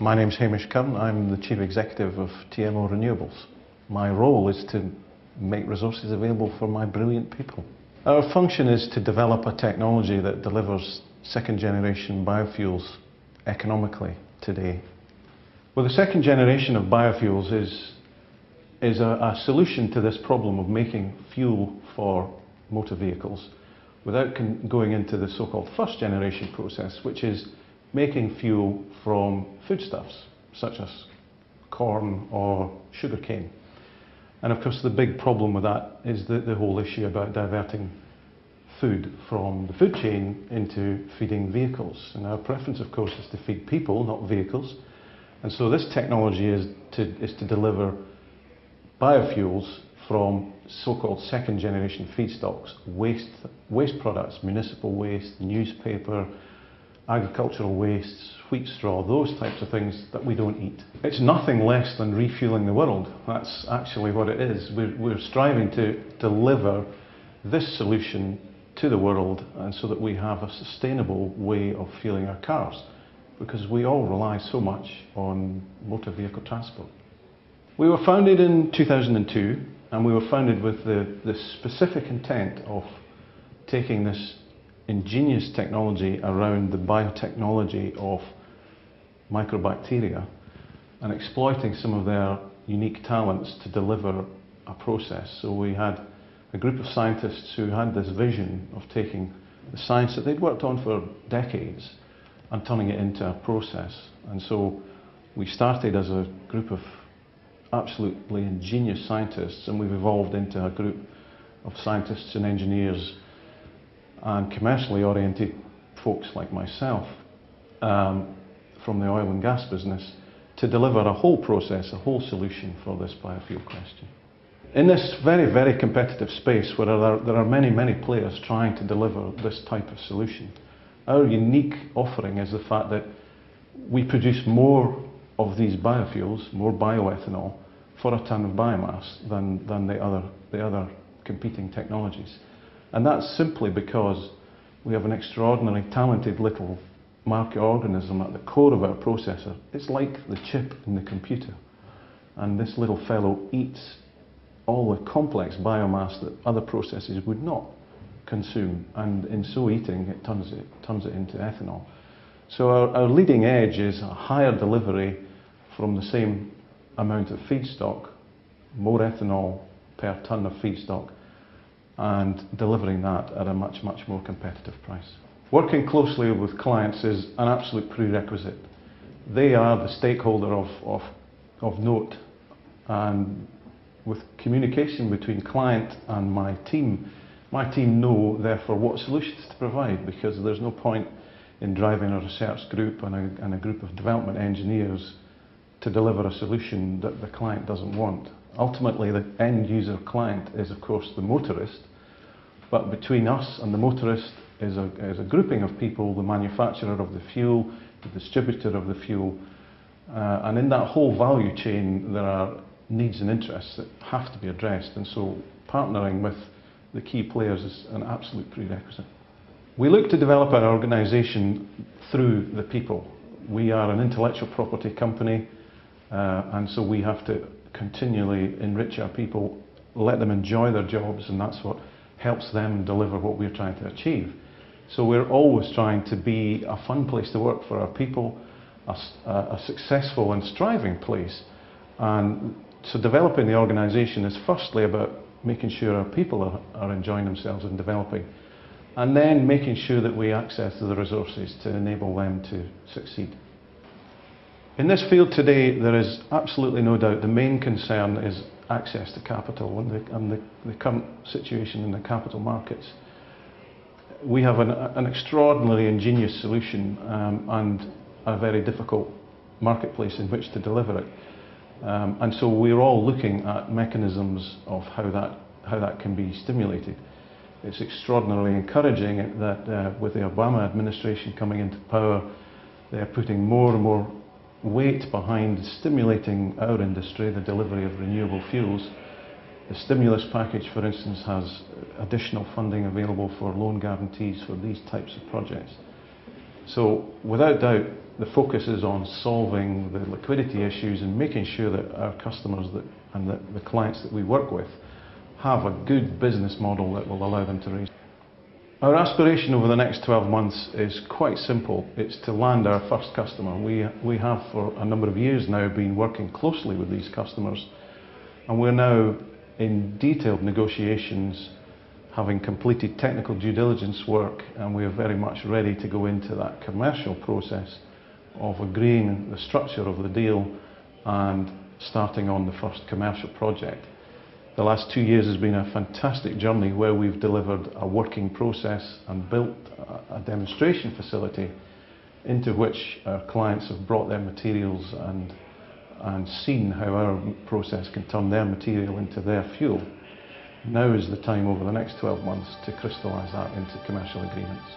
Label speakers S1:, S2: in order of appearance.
S1: My name's Hamish Curran. I'm the Chief Executive of TMO Renewables. My role is to make resources available for my brilliant people. Our function is to develop a technology that delivers second-generation biofuels economically today. Well, the second generation of biofuels is a solution to this problem of making fuel for motor vehicles without going into the so-called first generation process, which is making fuel from foodstuffs such as corn or sugarcane. And of course the big problem with that is the whole issue about diverting food from the food chain into feeding vehicles. And our preference of course is to feed people, not vehicles. And so this technology is to deliver biofuels from so-called second generation feedstocks, waste products, municipal waste, newspaper, agricultural wastes, wheat straw, those types of things that we don't eat. It's nothing less than refueling the world. That's actually what it is. We're striving to deliver this solution to the world, and so that we have a sustainable way of fueling our cars, because we all rely so much on motor vehicle transport. We were founded in 2002, and we were founded with the specific intent of taking this ingenious technology around the biotechnology of microbacteria and exploiting some of their unique talents to deliver a process. So we had a group of scientists who had this vision of taking the science that they'd worked on for decades and turning it into a process. And so we started as a group of absolutely ingenious scientists, and we've evolved into a group of scientists and engineers and commercially oriented folks like myself from the oil and gas business to deliver a whole process, a whole solution for this biofuel question. In this very, very competitive space where there are many, many players trying to deliver this type of solution, our unique offering is the fact that we produce more of these biofuels, more bioethanol, for a tonne of biomass than the other competing technologies. And that's simply because we have an extraordinarily talented little microorganism at the core of our processor. It's like the chip in the computer. And this little fellow eats all the complex biomass that other processes would not consume. And in so eating, it turns it into ethanol. So our leading edge is a higher delivery from the same amount of feedstock, more ethanol per tonne of feedstock, and delivering that at a much, much more competitive price. Working closely with clients is an absolute prerequisite. They are the stakeholder of note, and with communication between client and my team know therefore what solutions to provide, because there's no point in driving a research group and a group of development engineers to deliver a solution that the client doesn't want. Ultimately, the end user client is of course the motorist, but between us and the motorist is a grouping of people, the manufacturer of the fuel, the distributor of the fuel, and in that whole value chain there are needs and interests that have to be addressed, and so partnering with the key players is an absolute prerequisite. We look to develop our organisation through the people. We are an intellectual property company, and so we have to continually enrich our people, let them enjoy their jobs, and that's what helps them deliver what we're trying to achieve. So we're always trying to be a fun place to work for our people, a successful and striving place. And so developing the organisation is firstly about making sure our people are enjoying themselves and developing, and then making sure that we access the resources to enable them to succeed. In this field today, there is absolutely no doubt the main concern is access to capital and the current situation in the capital markets. We have an extraordinarily ingenious solution and a very difficult marketplace in which to deliver it. And so we're all looking at mechanisms of how that can be stimulated. It's extraordinarily encouraging that with the Obama administration coming into power, they're putting more and more weight behind stimulating our industry, the delivery of renewable fuels. The stimulus package, for instance, has additional funding available for loan guarantees for these types of projects. So without doubt, the focus is on solving the liquidity issues and making sure that our customers and the clients that we work with have a good business model that will allow them to raise. Our aspiration over the next 12 months is quite simple. It's to land our first customer. We have for a number of years now been working closely with these customers, and we're now in detailed negotiations, having completed technical due diligence work, and we are very much ready to go into that commercial process of agreeing the structure of the deal and starting on the first commercial project. The last 2 years has been a fantastic journey where we've delivered a working process and built a demonstration facility into which our clients have brought their materials and seen how our process can turn their material into their fuel. Now is the time over the next 12 months to crystallise that into commercial agreements.